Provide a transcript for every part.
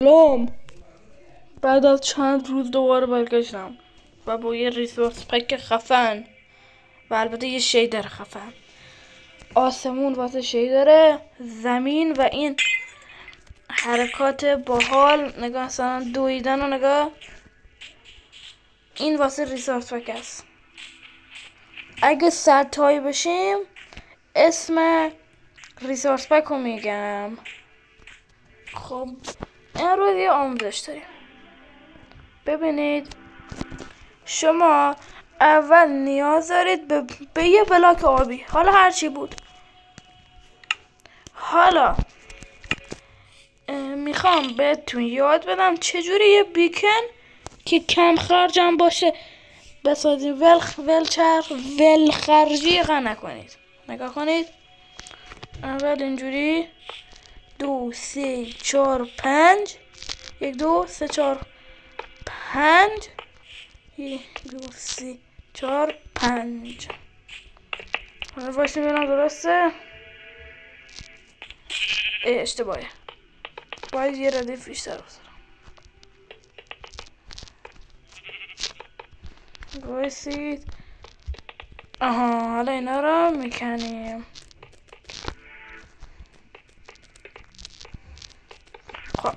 سلام. بعد از چند روز دوباره برگشتم و با یه ریسورس پک خفن و البته یه شیدر خفن. آسمون واسه شیدره، زمین و این حرکات باحال، نگاه مثلا دویدن و نگاه، این واسه ریسورس پک است. اگه 100 تایی بشیم اسم ریسورس پک رو میگم. خب امروز یه آموزش داریم. ببینید، شما اول نیاز دارید به یه بلاک آبی، حالا هرچی بود. حالا میخوام بهتون یاد بدم چجوری یه بیکن که کم خرجم باشه بسازیم. ول خرجی نکنید. نگاه کنید، اول اینجوری 2 3 4 5 1 2 3 4 5 1 2 3 4 5. حالا واسه ببینم درسته. اشتباهه، باید یه ردیف بیشتر بذارم. وایسید. آها، حالا اینا رو میکنیم. خب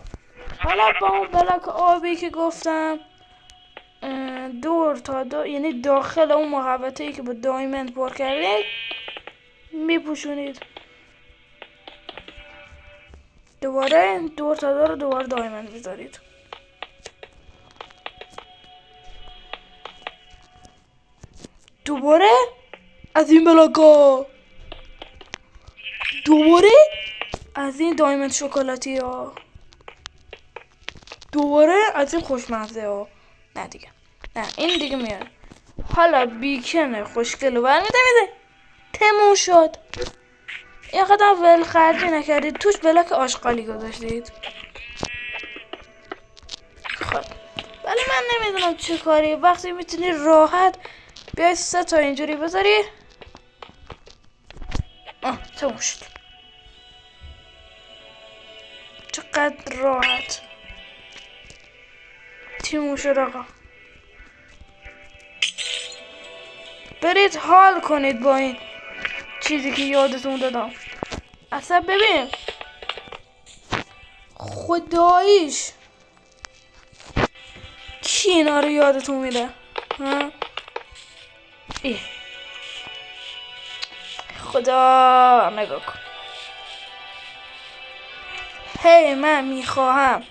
حالا با اون بلاک آبی که گفتم دور تا دور، یعنی داخل اون محوطه‌ای که با دایموند پر کردید میپوشونید. دوباره دور تا دور دوباره دایموند بذارید. دوباره از این بلاکا، دوباره از این دایموند شکلاتی ها، دوباره از این خوشمزه ها. نه دیگه، نه این دیگه میاد. حالا بیکن خوشگل رو برمیده. تموم شد. یه قدم ول خرجی نکردید، توش بلاک آشغالی گذاشتید. خب ولی من نمیدونم چه کاری وقتی میتونی راحت بیای 3 تا اینجوری بذاری. تموم شد. چقدر راحت. تموم شد آقا. برید حال کنید با این چیزی که یادتون دادم. اصلا ببین خداییش کی اینا رو یادتون میده؟ خدا نگاه کن. هی من میخواهم